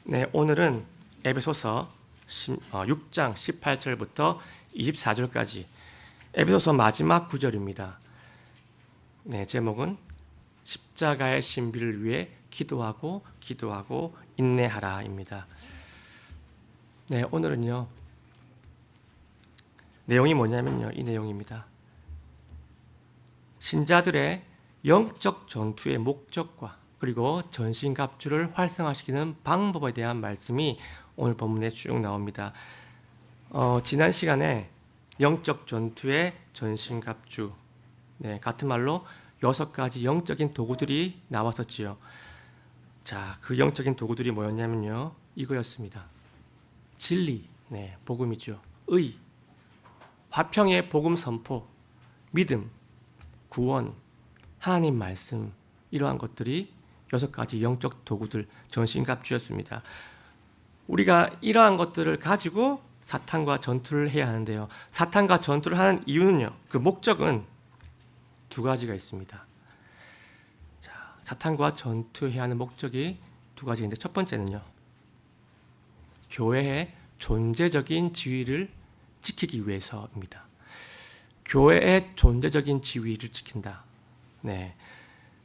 네, 오늘은 에베소서 6장 18절부터 24절까지 에베소서 마지막 구절입니다. 네, 제목은 십자가의 신비를 위해 기도하고 인내하라입니다. 네, 오늘은요. 내용이 뭐냐면요. 이 내용입니다. 신자들의 영적 전투의 목적과 그리고 전신갑주를 활성화시키는 방법에 대한 말씀이 오늘 본문에 쭉 나옵니다. 지난 시간에 영적 전투의 전신갑주, 네, 같은 말로 6가지 영적인 도구들이 나왔었지요. 자, 그 영적인 도구들이 뭐였냐면요, 이거였습니다. 진리, 네, 복음이죠. 의, 화평의 복음 선포, 믿음, 구원, 하나님 말씀, 이러한 것들이 6가지 영적 도구들, 전신갑주였습니다. 우리가 이러한 것들을 가지고 사탄과 전투를 해야 하는데요. 사탄과 전투를 하는 이유는요, 그 목적은 2가지가 있습니다. 자, 사탄과 전투해야 하는 목적이 2가지인데, 첫 번째는요, 교회의 존재적인 지위를 지키기 위해서입니다. 교회의 존재적인 지위를 지킨다. 네,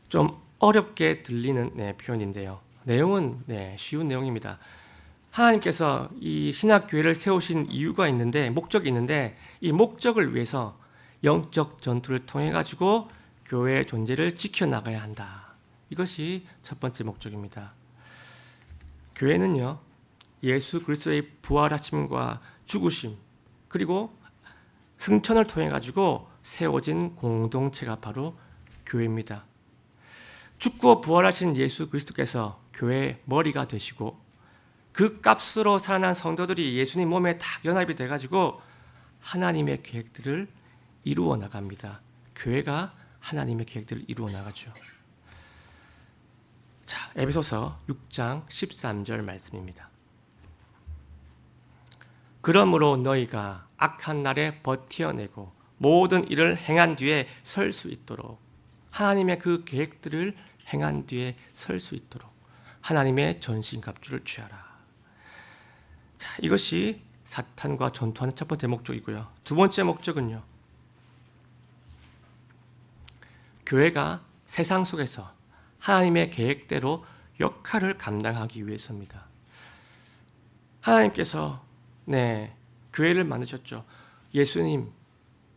좀 어렵게 들리는 표현인데요. 내용은 쉬운 내용입니다. 하나님께서 이 신학교회를 세우신 이유가 있는데, 목적이 있는데, 이 목적을 위해서 영적 전투를 통해 가지고 교회의 존재를 지켜나가야 한다. 이것이 첫 번째 목적입니다. 교회는요, 예수 그리스도의 부활하심과 죽으심 그리고 승천을 통해 가지고 세워진 공동체가 바로 교회입니다. 죽고 부활하신 예수 그리스도께서 교회의 머리가 되시고, 그 값으로 살아난 성도들이 예수님 몸에 다 연합이 돼가지고 하나님의 계획들을 이루어 나갑니다. 교회가 하나님의 계획들을 이루어 나가죠. 자, 에베소서 6장 13절 말씀입니다. 그러므로 너희가 악한 날에 버텨내고 모든 일을 행한 뒤에 설 수 있도록, 하나님의 그 계획들을 행한 뒤에 설 수 있도록 하나님의 전신갑주를 취하라. 자, 이것이 사탄과 전투하는 첫 번째 목적이고요. 2번째 목적은요, 교회가 세상 속에서 하나님의 계획대로 역할을 감당하기 위해서입니다. 하나님께서 교회를 만드셨죠. 예수님,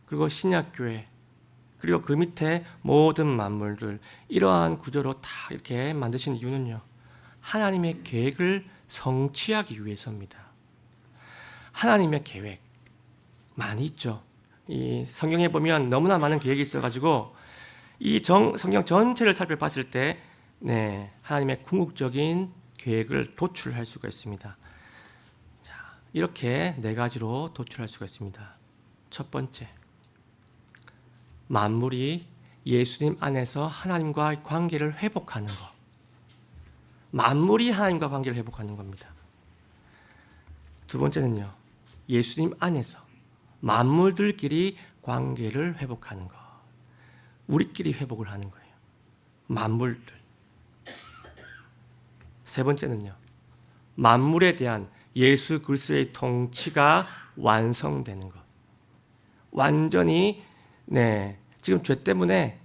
그리고 신약교회, 그리고 그 밑에 모든 만물들, 이러한 구조로 다 이렇게 만드신 이유는요, 하나님의 계획을 성취하기 위해서입니다. 하나님의 계획 많이 있죠. 이 성경에 보면 너무나 많은 계획이 있어가지고 이 성경 전체를 살펴봤을 때 하나님의 궁극적인 계획을 도출할 수가 있습니다. 자, 이렇게 4가지로 도출할 수가 있습니다. 첫 번째, 만물이 예수님 안에서 하나님과 관계를 회복하는 것. 만물이 하나님과 관계를 회복하는 겁니다. 2번째는요, 예수님 안에서 만물들끼리 관계를 회복하는 것. 우리끼리 회복을 하는 거예요. 만물들. 3번째는요, 만물에 대한 예수 그리스도의 통치가 완성되는 것. 완전히 지금 죄 때문에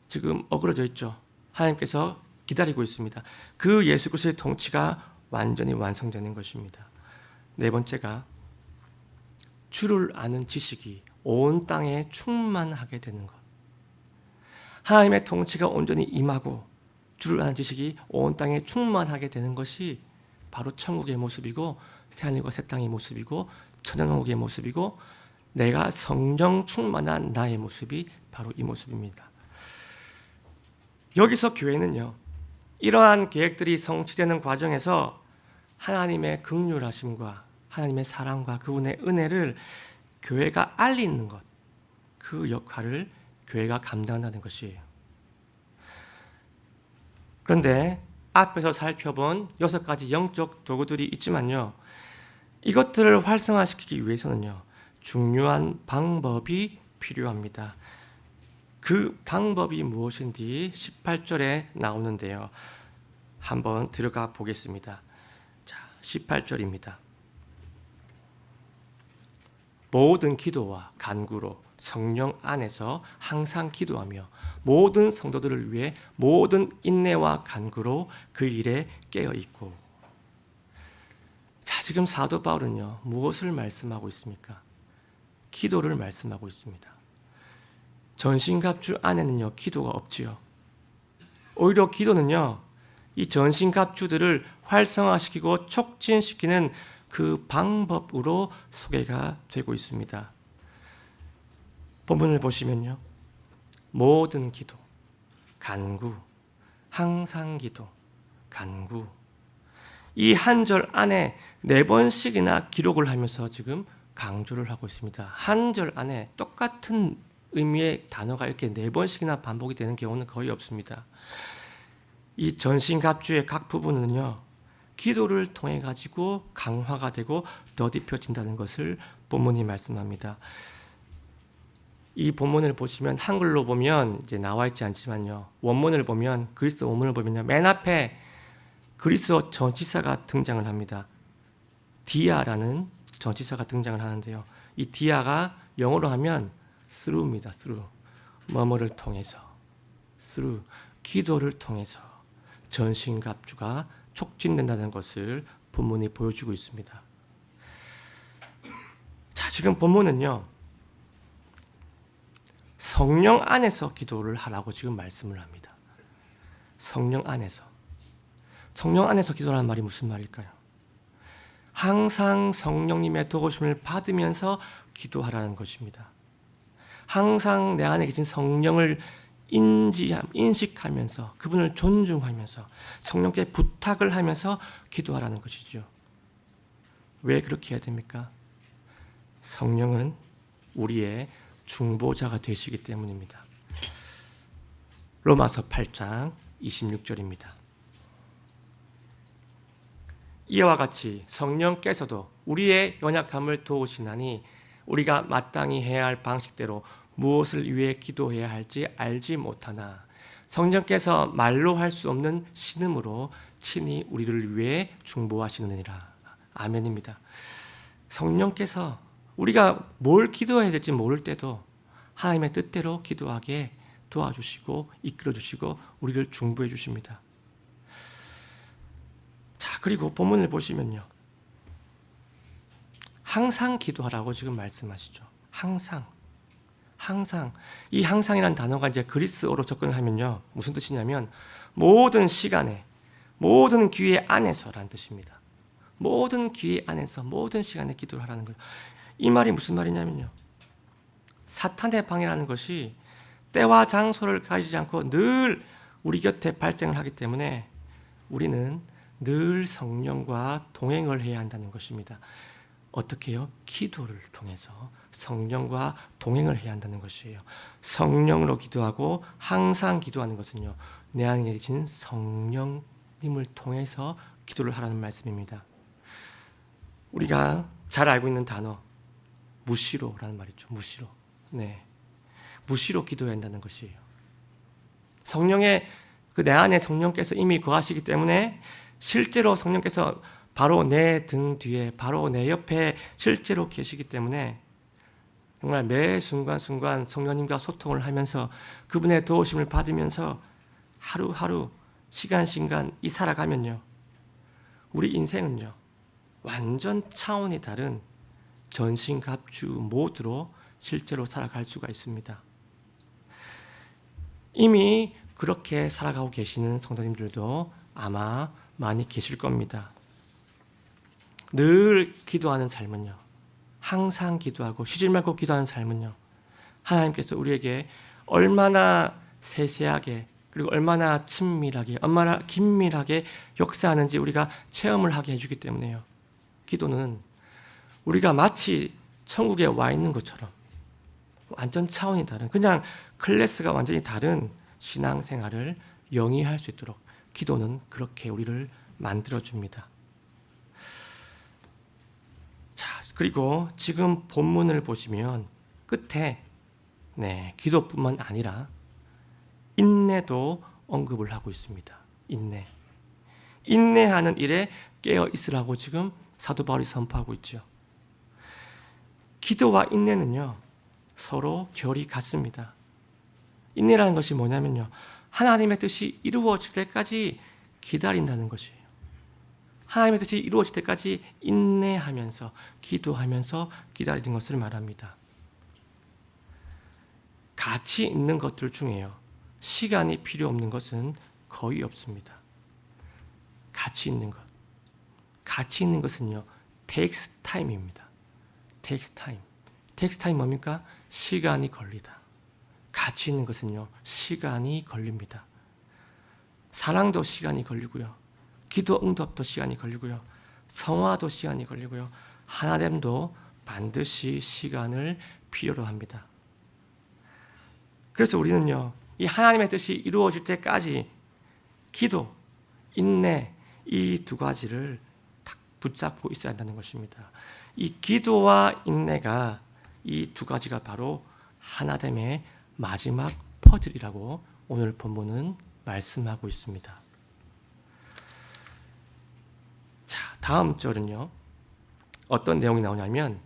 지금 어그러져 있죠. 하나님께서 기다리고 있습니다. 그 예수 그리스도의 통치가 완전히 완성되는 것입니다. 4번째가 주를 아는 지식이 온 땅에 충만하게 되는 것. 하나님의 통치가 온전히 임하고 주를 아는 지식이 온 땅에 충만하게 되는 것이 바로 천국의 모습이고, 새하늘과 새 땅의 모습이고, 천연왕국의 모습이고, 내가 성령 충만한 나의 모습이 바로 이 모습입니다. 여기서 교회는요, 이러한 계획들이 성취되는 과정에서 하나님의 긍휼하심과 하나님의 사랑과 그분의 은혜를 교회가 알리는 것, 그 역할을 교회가 감당한다는 것이에요. 그런데 앞에서 살펴본 6가지 영적 도구들이 있지만요, 이것들을 활성화시키기 위해서는요, 중요한 방법이 필요합니다. 그 방법이 무엇인지 18절에 나오는데요, 한번 들어가 보겠습니다. 자, 18절입니다. 모든 기도와 간구로 성령 안에서 항상 기도하며 모든 성도들을 위해 모든 인내와 간구로 그 일에 깨어 있고. 자, 지금 사도 바울은요, 무엇을 말씀하고 있습니까? 기도를 말씀하고 있습니다. 전신갑주 안에는요, 기도가 없지요. 오히려 기도는요, 이 전신갑주들을 활성화시키고 촉진시키는 그 방법으로 소개가 되고 있습니다. 본문을 보시면요, 모든 기도, 간구, 항상 기도, 간구, 이 한 절 안에 4번씩이나 기록을 하면서 지금 강조를 하고 있습니다. 한 절 안에 똑같은 의미의 단어가 이렇게 4번씩이나 반복이 되는 경우는 거의 없습니다. 이 전신갑주의 각 부분은요, 기도를 통해 가지고 강화가 되고 더딥혀진다는 것을 본문이 말씀합니다. 이 본문을 보시면 한글로 보면 이제 나와 있지 않지만요, 원문을 보면, 그리스 원문을 보면요, 맨 앞에 그리스어 전치사가 등장을 합니다. 디아라는 전치사가 등장을 하는데요, 이 디아가 영어로 하면 through입니다. through. 뭐뭐를 통해서, through, 기도를 통해서 전신갑주가 촉진된다는 것을 본문이 보여주고 있습니다. 자, 지금 본문은요, 성령 안에서 기도를 하라고 지금 말씀을 합니다. 성령 안에서. 성령 안에서 기도라는 말이 무슨 말일까요? 항상 성령님의 도우심을 받으면서 기도하라는 것입니다. 항상 내 안에 계신 성령을 인식하면서, 그분을 존중하면서 성령께 부탁을 하면서 기도하라는 것이죠. 왜 그렇게 해야 됩니까? 성령은 우리의 중보자가 되시기 때문입니다. 로마서 8장 26절입니다. 이와 같이 성령께서도 우리의 연약함을 도우시나니 우리가 마땅히 해야 할 방식대로 무엇을 위해 기도해야 할지 알지 못하나 성령께서 말로 할 수 없는 신음으로 친히 우리를 위해 중보하시느니라. 아멘입니다. 성령께서 우리가 뭘 기도해야 될지 모를 때도 하나님의 뜻대로 기도하게 도와주시고 이끌어주시고 우리를 중보해 주십니다. 자, 그리고 본문을 보시면요, 항상 기도하라고 지금 말씀하시죠. 항상. 이 항상이라는 단어가 이제 그리스어로 접근을 하면요, 무슨 뜻이냐면 모든 시간에, 모든 기회 안에서라는 뜻입니다. 모든 기회 안에서, 모든 시간에 기도를 하라는 거예요. 이 말이 무슨 말이냐면요, 사탄의 방해라는 것이 때와 장소를 가리지 않고 늘 우리 곁에 발생을 하기 때문에 우리는 늘 성령과 동행을 해야 한다는 것입니다. 어떻게 해요? 기도를 통해서 성령과 동행을 해야 한다는 것이에요. 성령으로 기도하고 항상 기도하는 것은요, 내 안에 계신 성령님을 통해서 기도를 하라는 말씀입니다. 우리가 잘 알고 있는 단어, 무시로라는 말이죠. 무시로. 네. 무시로 기도해야 한다는 것이에요. 성령의 내 안에 성령께서 이미 거하시기 때문에 실제로 성령께서 바로 내 등 뒤에, 바로 내 옆에 실제로 계시기 때문에 정말 매 순간순간 성령님과 소통을 하면서 그분의 도우심을 받으면서 하루하루 시간시간 이 살아가면요, 우리 인생은요, 완전 차원이 다른 전신갑주 모드로 실제로 살아갈 수가 있습니다. 이미 그렇게 살아가고 계시는 성도님들도 아마 많이 계실 겁니다. 늘 기도하는 삶은요, 항상 기도하고 쉬지 말고 기도하는 삶은요, 하나님께서 우리에게 얼마나 세세하게, 그리고 얼마나 친밀하게, 얼마나 긴밀하게 역사하는지 우리가 체험을 하게 해주기 때문에요. 기도는 우리가 마치 천국에 와 있는 것처럼 완전 차원이 다른, 그냥 클래스가 완전히 다른 신앙생활을 영위할 수 있도록 기도는 그렇게 우리를 만들어줍니다. 자, 그리고 지금 본문을 보시면 끝에 기도뿐만 아니라 인내도 언급을 하고 있습니다. 인내. 인내하는 일에 깨어 있으라고 지금 사도 바울이 선포하고 있죠. 기도와 인내는요, 서로 결이 같습니다. 인내라는 것이 뭐냐면요, 하나님의 뜻이 이루어질 때까지 기다린다는 것이에요. 하나님의 뜻이 이루어질 때까지 인내하면서 기도하면서 기다리는 것을 말합니다. 가치 있는 것들 중에요, 시간이 필요 없는 것은 거의 없습니다. 가치 있는 것. 가치 있는 것은요, takes time입니다. takes time. takes time 뭡니까? 시간이 걸리다. 가치 있는 것은요, 시간이 걸립니다. 사랑도 시간이 걸리고요. 기도 응답도 시간이 걸리고요. 성화도 시간이 걸리고요. 하나됨도 반드시 시간을 필요로 합니다. 그래서 우리는요, 이 하나님의 뜻이 이루어질 때까지 기도, 인내, 이 두 가지를 딱 붙잡고 있어야 한다는 것입니다. 이 기도와 인내가, 이 두 가지가 바로 하나됨의 마지막 퍼즐이라고 오늘 본문은 말씀하고 있습니다. 자, 다음 절은요, 어떤 내용이 나오냐면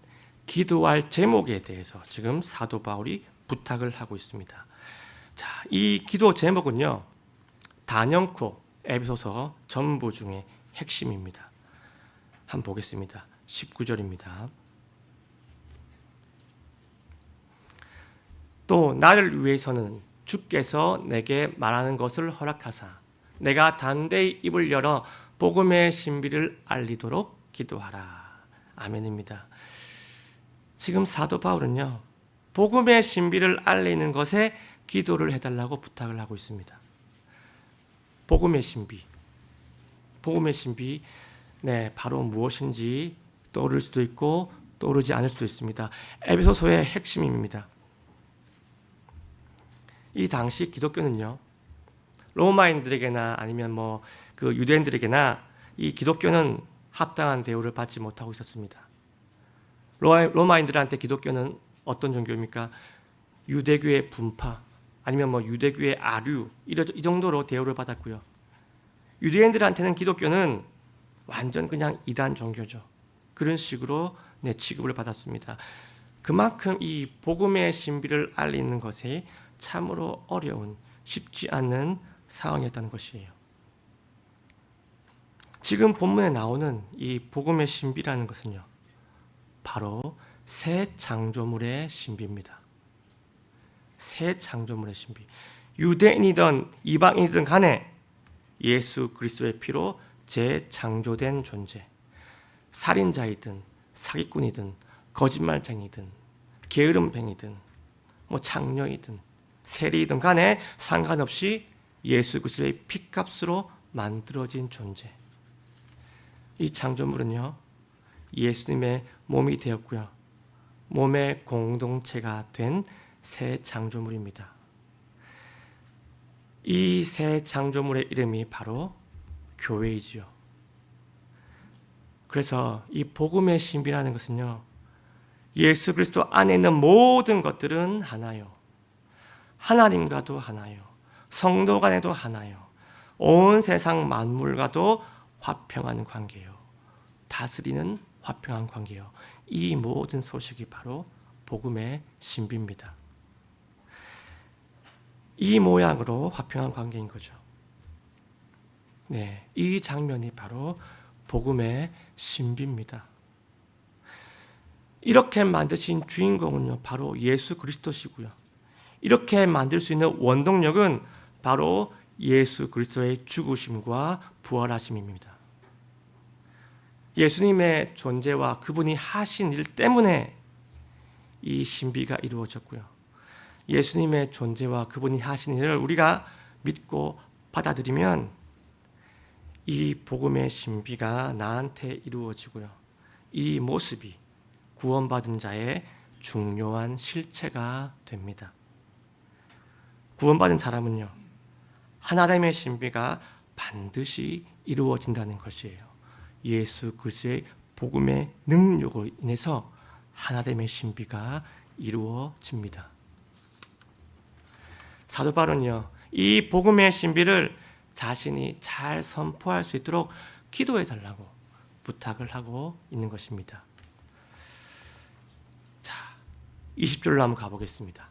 기도할 제목에 대해서 지금 사도 바울이 부탁을 하고 있습니다. 자, 이 기도 제목은요, 단연코 에베소서 전부 중에 핵심입니다. 한번 보겠습니다. 19절입니다. 또 나를 위해서는 주께서 내게 말하는 것을 허락하사 내가 담대히 입을 열어 복음의 신비를 알리도록 기도하라. 아멘입니다. 지금 사도 바울은요, 복음의 신비를 알리는 것에 기도를 해달라고 부탁을 하고 있습니다. 복음의 신비. 복음의 신비, 네, 바로 무엇인지 떠오를 수도 있고 떠오르지 않을 수도 있습니다. 에베소서의 핵심입니다. 이 당시 기독교는요, 로마인들에게나 아니면 그 유대인들에게나 이 기독교는 합당한 대우를 받지 못하고 있었습니다. 로마인들한테 기독교는 어떤 종교입니까? 유대교의 분파, 아니면 유대교의 아류, 이 정도로 대우를 받았고요. 유대인들한테는 기독교는 완전 그냥 이단 종교죠. 그런 식으로 취급을 받았습니다. 그만큼 이 복음의 신비를 알리는 것에 참으로 어려운, 쉽지 않는 상황이었다는 것이에요. 지금 본문에 나오는 이 복음의 신비라는 것은요, 바로 새 창조물의 신비입니다. 새 창조물의 신비. 유대인이든 이방인이든 간에 예수 그리스도의 피로 재창조된 존재. 살인자이든 사기꾼이든 거짓말쟁이든 게으름뱅이든 창녀이든 세리이든 간에 상관없이 예수 그리스도의 피값으로 만들어진 존재. 이 창조물은요, 예수님의 몸이 되었고요, 몸의 공동체가 된 새 창조물입니다. 이 새 창조물의 이름이 바로 교회이지요. 그래서 이 복음의 신비라는 것은요, 예수 그리스도 안에 있는 모든 것들은 하나요. 하나님과도 하나요. 성도 간에도 하나요. 온 세상 만물과도 화평한 관계요. 다스리는 화평한 관계요. 이 모든 소식이 바로 복음의 신비입니다. 이 모양으로 화평한 관계인 거죠. 네, 이 장면이 바로 복음의 신비입니다. 이렇게 만드신 주인공은요, 바로 예수 그리스도시고요. 이렇게 만들 수 있는 원동력은 바로 예수 그리스도의 죽으심과 부활하심입니다. 예수님의 존재와 그분이 하신 일 때문에 이 신비가 이루어졌고요. 예수님의 존재와 그분이 하신 일을 우리가 믿고 받아들이면 이 복음의 신비가 나한테 이루어지고요. 이 모습이 구원받은 자의 중요한 실체가 됩니다. 구원받은 사람은요, 하나님의 신비가 반드시 이루어진다는 것이에요. 예수 그리스도의 복음의 능력으로 인해서 하나님의 신비가 이루어집니다. 사도 바울은요, 이 복음의 신비를 자신이 잘 선포할 수 있도록 기도해 달라고 부탁을 하고 있는 것입니다. 자, 20절로 한번 가보겠습니다.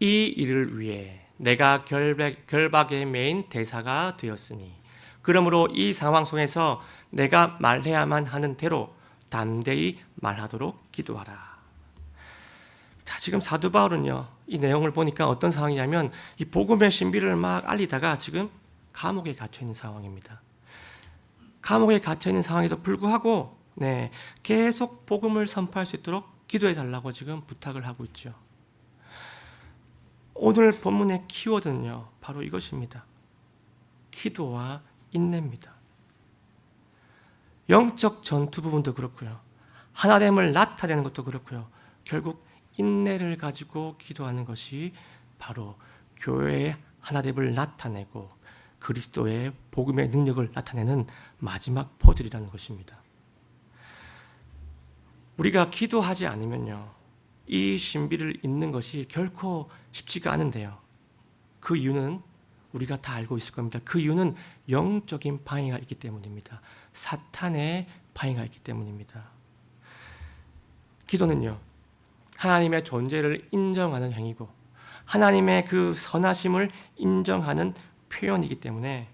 이 일을 위해 내가 결박에 매인 대사가 되었으니 그러므로 이 상황 속에서 내가 말해야만 하는 대로 담대히 말하도록 기도하라. 자, 지금 사도 바울은요, 이 내용을 보니까 어떤 상황이냐면 이 복음의 신비를 막 알리다가 지금 감옥에 갇혀 있는 상황입니다. 감옥에 갇혀 있는 상황에도 불구하고 계속 복음을 선포할 수 있도록 기도해 달라고 지금 부탁을 하고 있죠. 오늘 본문의 키워드는요, 바로 이것입니다. 기도와 인내입니다. 영적 전투 부분도 그렇고요, 하나됨을 나타내는 것도 그렇고요, 결국 인내를 가지고 기도하는 것이 바로 교회의 하나됨을 나타내고 그리스도의 복음의 능력을 나타내는 마지막 포들이라는 것입니다. 우리가 기도하지 않으면요, 이 신비를 잇는 것이 결코 쉽지가 않은데요. 그 이유는 우리가 다 알고 있을 겁니다. 그 이유는 영적인 방해가 있기 때문입니다. 사탄의 방해가 있기 때문입니다. 기도는요, 하나님의 존재를 인정하는 행위고 하나님의 그 선하심을 인정하는 표현이기 때문에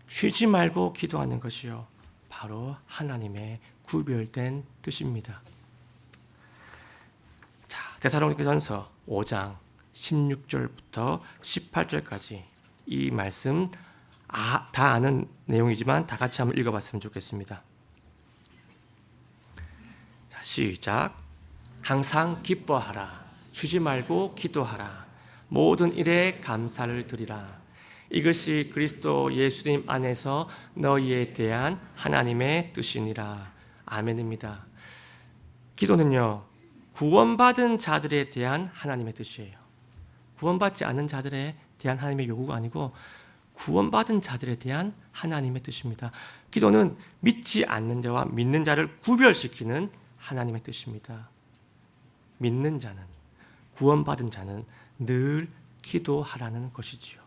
쉬지 말고 기도하는 것이요, 바로 하나님의 구별된 뜻입니다. 자, 데살로니가전서 5장 16절부터 18절까지 이 말씀 다 아는 내용이지만 다 같이 한번 읽어봤으면 좋겠습니다. 자, 시작. 항상 기뻐하라. 쉬지 말고 기도하라. 모든 일에 감사를 드리라. 이것이 그리스도 예수님 안에서 너희에 대한 하나님의 뜻이니라. 아멘입니다. 기도는요, 구원받은 자들에 대한 하나님의 뜻이에요. 구원받지 않은 자들에 대한 하나님의 요구가 아니고 구원받은 자들에 대한 하나님의 뜻입니다. 기도는 믿지 않는 자와 믿는 자를 구별시키는 하나님의 뜻입니다. 믿는 자는, 구원받은 자는 늘 기도하라는 것이지요.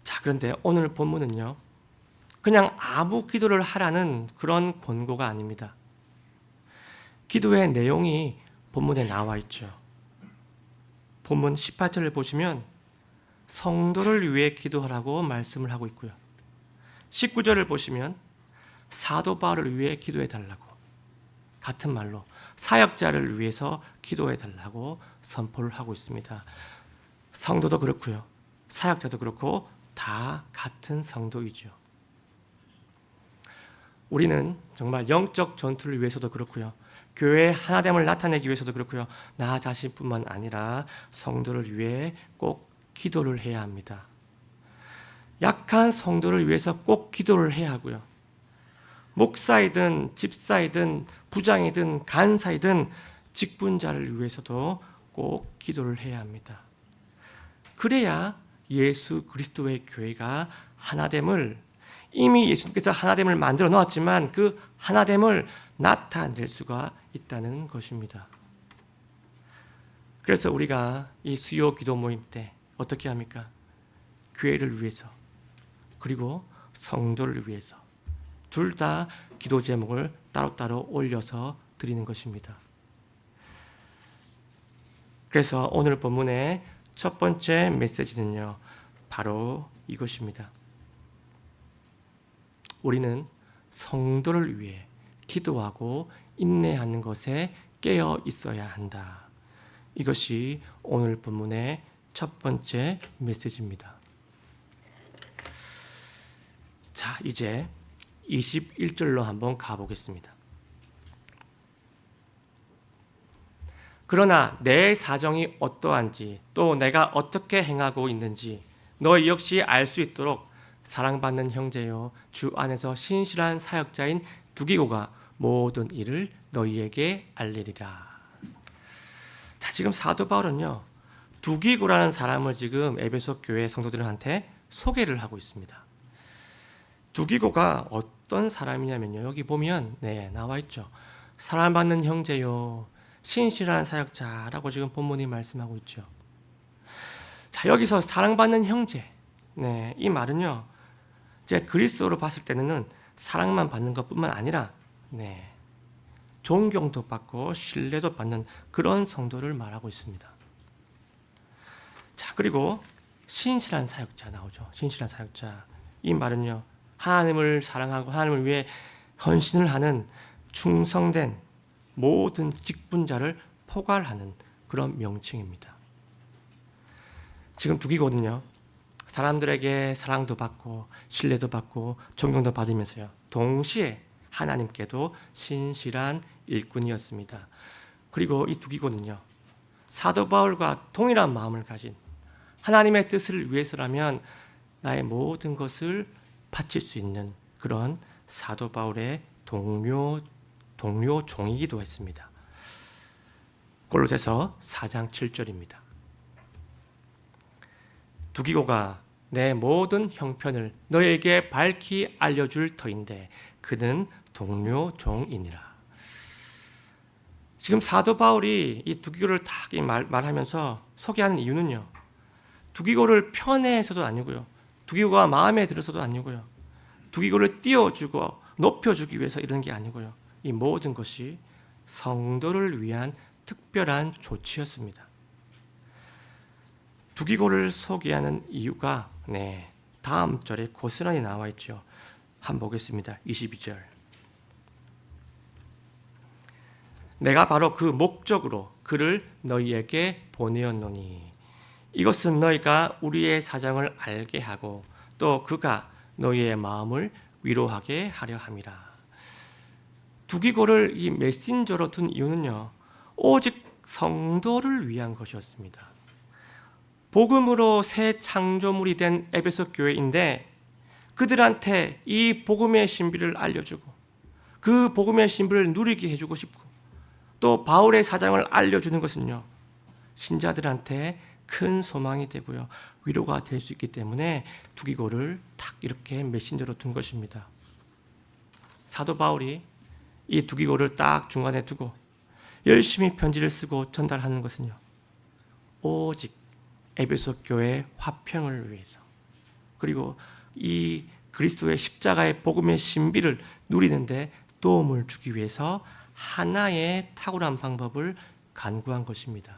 자, 그런데 오늘 본문은요, 그냥 아무 기도를 하라는 그런 권고가 아닙니다. 기도의 내용이 본문에 나와 있죠. 본문 18절을 보시면 성도를 위해 기도하라고 말씀을 하고 있고요. 19절을 보시면 사도 바울을 위해 기도해 달라고, 같은 말로 사역자를 위해서 기도해 달라고 선포를 하고 있습니다. 성도도 그렇고요, 사역자도 그렇고 다 같은 성도이죠. 우리는 정말 영적 전투를 위해서도 그렇고요, 교회의 하나됨을 나타내기 위해서도 그렇고요, 나 자신뿐만 아니라 성도를 위해 꼭 기도를 해야 합니다. 약한 성도를 위해서 꼭 기도를 해야 하고요, 목사이든 집사이든 부장이든 간사이든 직분자를 위해서도 꼭 기도를 해야 합니다. 그래야 예수 그리스도의 교회가 하나됨을, 이미 예수님께서 하나됨을 만들어 놓았지만 그 하나됨을 나타낼 수가 있다는 것입니다. 그래서 우리가 이 수요 기도 모임 때 어떻게 합니까? 교회를 위해서 그리고 성도를 위해서 둘 다 기도 제목을 따로따로 올려서 드리는 것입니다. 그래서 오늘 본문의 첫 번째 메시지는요, 바로 이것입니다. 우리는 성도를 위해 기도하고 인내하는 것에 깨어 있어야 한다. 이것이 오늘 본문의 첫 번째 메시지입니다. 자, 이제 21절로 한번 가보겠습니다. 그러나 내 사정이 어떠한지 또 내가 어떻게 행하고 있는지 너희 역시 알 수 있도록 사랑받는 형제요 주 안에서 신실한 사역자인 두기고가 모든 일을 너희에게 알리리라. 자, 지금 사도 바울은요, 두기고라는 사람을 지금 에베소 교회 성도들한테 소개를 하고 있습니다. 두기고가 어떤 사람이냐면요, 여기 보면 나와 있죠. 사랑받는 형제요 신실한 사역자라고 지금 본문이 말씀하고 있죠. 자, 여기서 사랑받는 형제. 네, 이 말은요. 제 그리스어로 봤을 때는 사랑만 받는 것뿐만 아니라 네, 존경도 받고 신뢰도 받는 그런 성도를 말하고 있습니다. 자, 그리고 신실한 사역자 나오죠. 신실한 사역자. 이 말은요. 하나님을 사랑하고 하나님을 위해 헌신을 하는 충성된 모든 직분자를 포괄하는 그런 명칭입니다. 지금 두 기거든요. 사람들에게 사랑도 받고 신뢰도 받고 존경도 받으면서요. 동시에 하나님께도 신실한 일꾼이었습니다. 그리고 이 두 기거든요. 사도 바울과 동일한 마음을 가진 하나님의 뜻을 위해서라면 나의 모든 것을 바칠 수 있는 그런 사도 바울의 동료 종이기도 했습니다. 골로새서 4장 7절입니다. 두기고가 내 모든 형편을 너에게 밝히 알려줄 터인데 그는 동료 종이니라. 지금 사도 바울이 이 두기고를 딱 말하면서 소개하는 이유는요. 두기고를 편애해서도 아니고요. 두기고가 마음에 들어서도 아니고요. 두기고를 띄워주고 높여주기 위해서 이런 게 아니고요. 이 모든 것이 성도를 위한 특별한 조치였습니다. 두기고를 소개하는 이유가 다음 절에 고스란히 나와 있죠. 한번 보겠습니다. 22절. 내가 바로 그 목적으로 그를 너희에게 보내었노니 이것은 너희가 우리의 사정을 알게 하고 또 그가 너희의 마음을 위로하게 하려 함이라. 두기고를 이 메신저로 둔 이유는요. 오직 성도를 위한 것이었습니다. 복음으로 새 창조물이 된 에베소 교회인데 그들한테 이 복음의 신비를 알려주고 그 복음의 신비를 누리게 해주고 싶고 또 바울의 사장을 알려주는 것은요. 신자들한테 큰 소망이 되고요. 위로가 될 수 있기 때문에 두기고를 탁 이렇게 메신저로 둔 것입니다. 사도 바울이 이 두기고를 딱 중간에 두고 열심히 편지를 쓰고 전달하는 것은요. 오직 에베소 교회의 화평을 위해서 그리고 이 그리스도의 십자가의 복음의 신비를 누리는데 도움을 주기 위해서 하나의 탁월한 방법을 간구한 것입니다.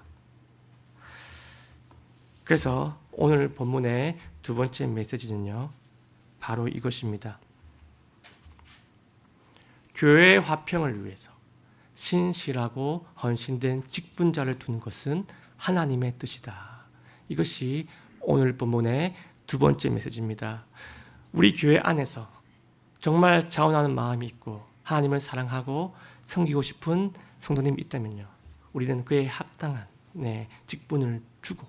그래서 오늘 본문의 두 번째 메시지는요. 바로 이것입니다. 교회의 화평을 위해서 신실하고 헌신된 직분자를 두는 것은 하나님의 뜻이다. 이것이 오늘 본문의 두 번째 메시지입니다. 우리 교회 안에서 정말 자원하는 마음이 있고 하나님을 사랑하고 섬기고 싶은 성도님이 있다면요. 우리는 그에 합당한 직분을 주고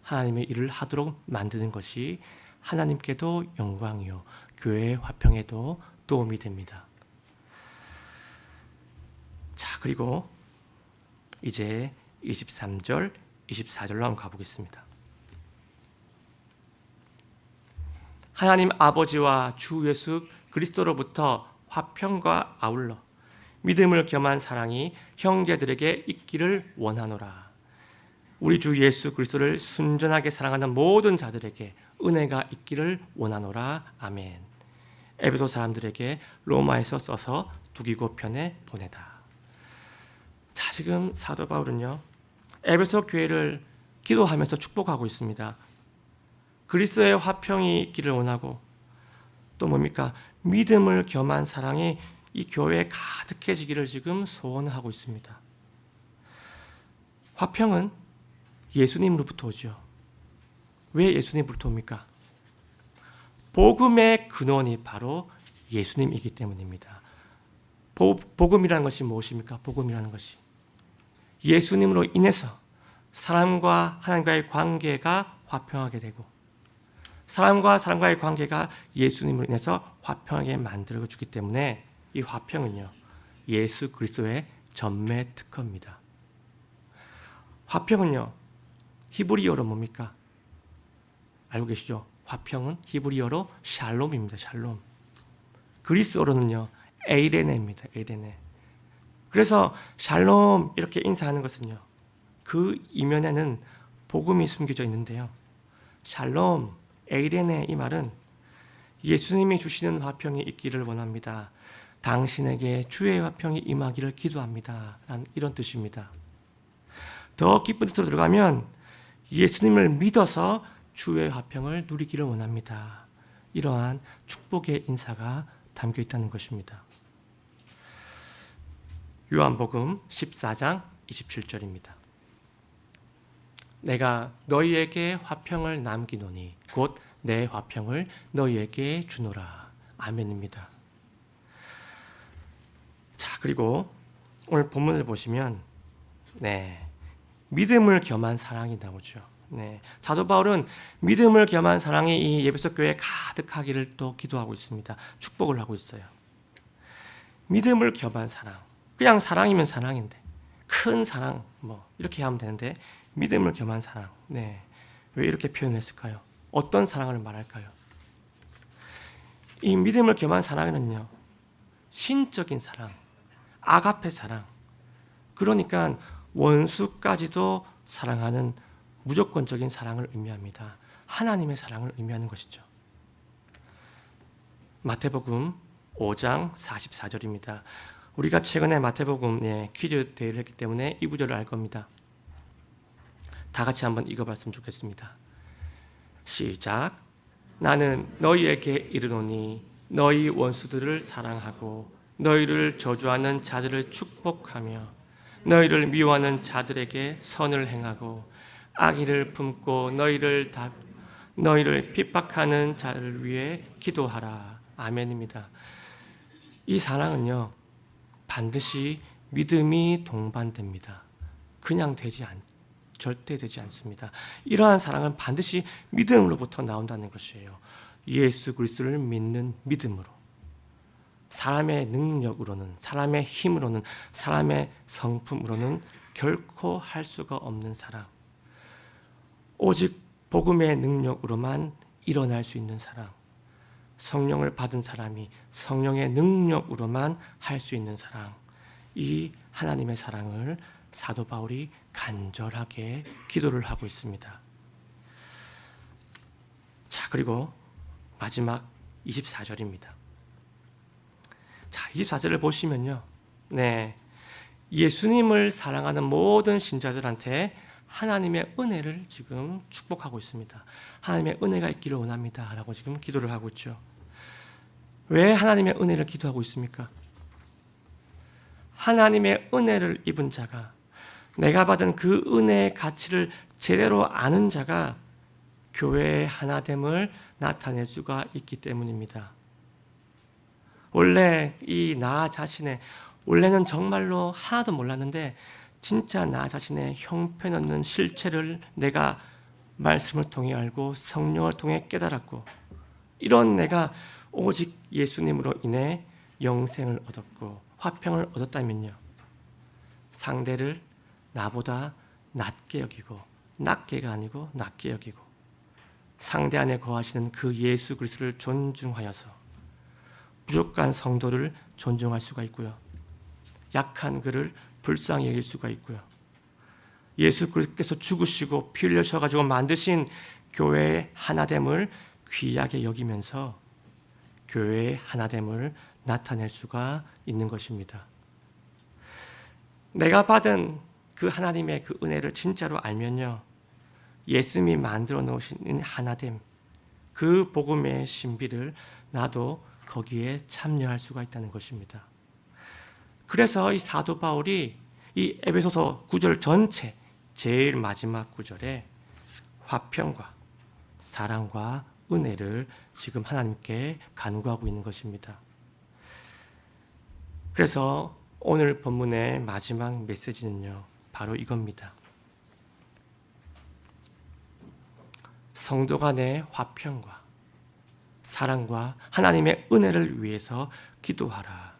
하나님의 일을 하도록 만드는 것이 하나님께도 영광이요 교회의 화평에도 도움이 됩니다. 자, 그리고 이제 23절, 24절로 한번 가보겠습니다. 하나님 아버지와 주 예수 그리스도로부터 화평과 아울러 믿음을 겸한 사랑이 형제들에게 있기를 원하노라. 우리 주 예수 그리스도를 순전하게 사랑하는 모든 자들에게 은혜가 있기를 원하노라. 아멘. 에베소 사람들에게 로마에서 써서 두기고 편에 보내다. 자, 지금 사도 바울은요. 에베소 교회를 기도하면서 축복하고 있습니다. 그리스도의 화평이 있기를 원하고 또 뭡니까? 믿음을 겸한 사랑이 이 교회에 가득해지기를 지금 소원하고 있습니다. 화평은 예수님으로부터 오죠. 왜 예수님으로부터 옵니까? 복음의 근원이 바로 예수님이기 때문입니다. 복음이라는 것이 무엇입니까? 복음이라는 것이 예수님으로 인해서 사람과 하나님과의 관계가 화평하게 되고 사람과 사람과의 관계가 예수님으로 인해서 화평하게 만들어주기 때문에 이 화평은요. 예수 그리스도의 전매 특허입니다. 화평은요. 히브리어로 뭡니까? 알고 계시죠? 화평은 히브리어로 샬롬입니다. 샬롬. 그리스어로는요. 에이레네입니다. 에이레네. 그래서 샬롬 이렇게 인사하는 것은요. 그 이면에는 복음이 숨겨져 있는데요. 샬롬, 에이레네 이 말은 예수님이 주시는 화평이 있기를 원합니다. 당신에게 주의 화평이 임하기를 기도합니다. 라는 이런 뜻입니다. 더 깊은 뜻으로 들어가면 예수님을 믿어서 주의 화평을 누리기를 원합니다. 이러한 축복의 인사가 담겨 있다는 것입니다. 요한복음 14장 27절입니다. 내가 너희에게 화평을 남기노니 곧 내 화평을 너희에게 주노라. 아멘입니다. 자, 그리고 오늘 본문을 보시면 믿음을 겸한 사랑이 나오죠. 사도 바울은 믿음을 겸한 사랑이 이 에베소 교회에 가득하기를 또 기도하고 있습니다. 축복을 하고 있어요. 믿음을 겸한 사랑. 그냥 사랑이면 사랑인데 큰 사랑 이렇게 하면 되는데 믿음을 겸한 사랑. 왜 이렇게 표현했을까요? 어떤 사랑을 말할까요? 이 믿음을 겸한 사랑은요, 신적인 사랑, 아가페 사랑. 그러니까 원수까지도 사랑하는 무조건적인 사랑을 의미합니다. 하나님의 사랑을 의미하는 것이죠. 마태복음 5장 44절입니다. 우리가 최근에 마태복음 퀴즈 대회를 했기 때문에 이 구절을 알 겁니다. 다 같이 한번 읽어봤으면 좋겠습니다. 시작. 나는 너희에게 이르노니 너희 원수들을 사랑하고 너희를 저주하는 자들을 축복하며 너희를 미워하는 자들에게 선을 행하고 악의를 품고 너희를 핍박하는 자를 위해 기도하라. 아멘입니다. 이 사랑은요, 반드시 믿음이 동반됩니다. 그냥 절대 되지 않습니다. 이러한 사랑은 반드시 믿음으로부터 나온다는 것이에요. 예수 그리스도를 믿는 믿음으로. 사람의 능력으로는, 사람의 힘으로는, 사람의 성품으로는 결코 할 수가 없는 사랑. 오직 복음의 능력으로만 일어날 수 있는 사랑. 성령을 받은 사람이 성령의 능력으로만 할 수 있는 사랑. 이 하나님의 사랑을 사도 바울이 간절하게 기도를 하고 있습니다. 자, 그리고 마지막 24절입니다. 자, 24절을 보시면요. 예수님을 사랑하는 모든 신자들한테 하나님의 은혜를 지금 축복하고 있습니다. 하나님의 은혜가 있기를 원합니다. 라고 지금 기도를 하고 있죠. 왜 하나님의 은혜를 기도하고 있습니까? 하나님의 은혜를 입은 자가, 내가 받은 그 은혜의 가치를 제대로 아는 자가 교회의 하나됨을 나타낼 수가 있기 때문입니다. 원래 나 자신의, 원래는 정말로 하나도 몰랐는데 진짜 나 자신의 형편없는 실체를 내가 말씀을 통해 알고 성령을 통해 깨달았고, 이런 내가 오직 예수님으로 인해 영생을 얻었고 화평을 얻었다면요, 상대를 나보다 낮게 여기고, 낮게가 아니고 낮게 여기고, 상대 안에 거하시는 그 예수 그리스도를 존중하여서 부족한 성도를 존중할 수가 있고요, 약한 그를 불쌍히 여길 수가 있고요, 예수 그리스도께서 죽으시고 피 흘려셔가지고 만드신 교회의 하나됨을 귀하게 여기면서 교회의 하나됨을 나타낼 수가 있는 것입니다. 내가 받은 그 하나님의 그 은혜를 진짜로 알면요, 예수님이 만들어 놓으신 하나됨, 그 복음의 신비를 나도 거기에 참여할 수가 있다는 것입니다. 그래서 이 사도 바울이 이 에베소서 9절 전체 제일 마지막 구절에 화평과 사랑과 은혜를 지금 하나님께 간구하고 있는 것입니다. 그래서 오늘 본문의 마지막 메시지는요, 바로 이겁니다. 성도 간의 화평과 사랑과 하나님의 은혜를 위해서 기도하라.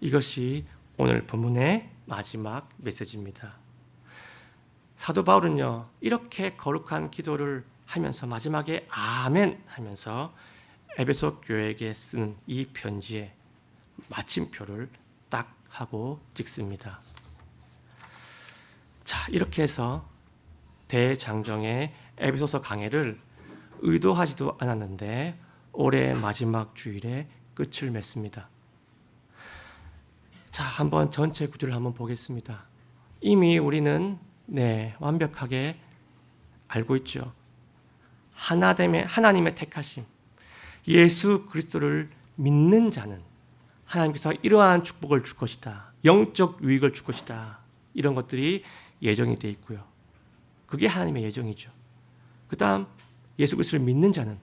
이것이 오늘 본문의 마지막 메시지입니다. 사도 바울은요, 이렇게 거룩한 기도를 하면서 마지막에 아멘 하면서 에베소 교회에게 쓰는 이 편지에 마침표를 딱 하고 찍습니다. 자, 이렇게 해서 대장정의 에베소서 강해를 의도하지도 않았는데 올해 마지막 주일에 끝을 맺습니다. 자, 한번 전체 구절을 한번 보겠습니다. 이미 우리는 완벽하게 알고 있죠. 하나님의 택하심, 예수 그리스도를 믿는 자는 하나님께서 이러한 축복을 줄 것이다. 영적 유익을 줄 것이다. 이런 것들이 예정이 되어 있고요. 그게 하나님의 예정이죠. 그 다음 예수 그리스도를 믿는 자는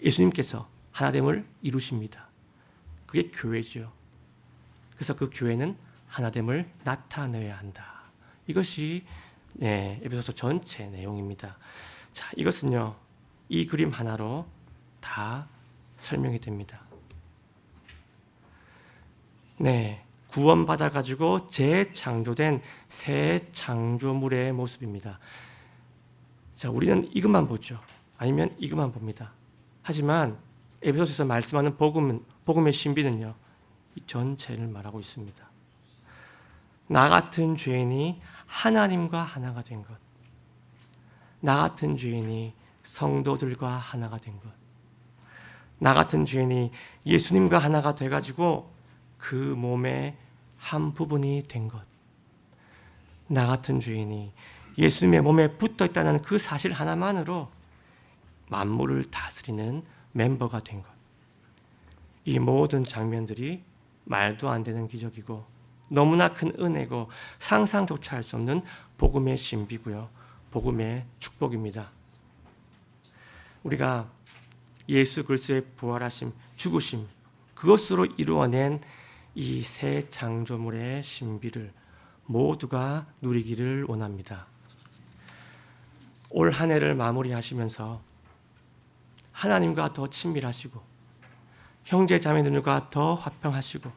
예수님께서 하나됨을 이루십니다. 그게 교회죠. 그래서 그 교회는 하나됨을 나타내야 한다. 이것이 에베소서 전체 내용입니다. 자, 이것은요, 이 그림 하나로 다 설명이 됩니다. 구원받아 가지고 재창조된 새 창조물의 모습입니다. 자, 우리는 이것만 보죠. 아니면 이것만 봅니다. 하지만 에베소서에서 말씀하는 복음의 신비는요, 이 전체를 말하고 있습니다. 나 같은 죄인이 하나님과 하나가 된 것, 나 같은 죄인이 성도들과 하나가 된 것, 나 같은 죄인이 예수님과 하나가 돼가지고 그 몸의 한 부분이 된 것, 나 같은 죄인이 예수님의 몸에 붙어 있다는 그 사실 하나만으로 만물을 다스리는 멤버가 된 것. 이 모든 장면들이 말도 안 되는 기적이고 너무나 큰 은혜고 상상조차 할 수 없는 복음의 신비고요, 복음의 축복입니다. 우리가 예수 그리스도의 부활하심, 죽으심, 그것으로 이루어낸 이 새 창조물의 신비를 모두가 누리기를 원합니다. 올 한 해를 마무리하시면서 하나님과 더 친밀하시고 형제 자매들과 더 화평하시고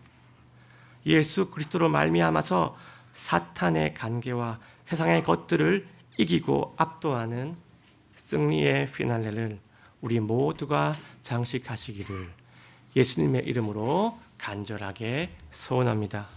예수 그리스도로 말미암아서 사탄의 관계와 세상의 것들을 이기고 압도하는 승리의 피날레를 우리 모두가 장식하시기를 예수님의 이름으로 간절하게 소원합니다.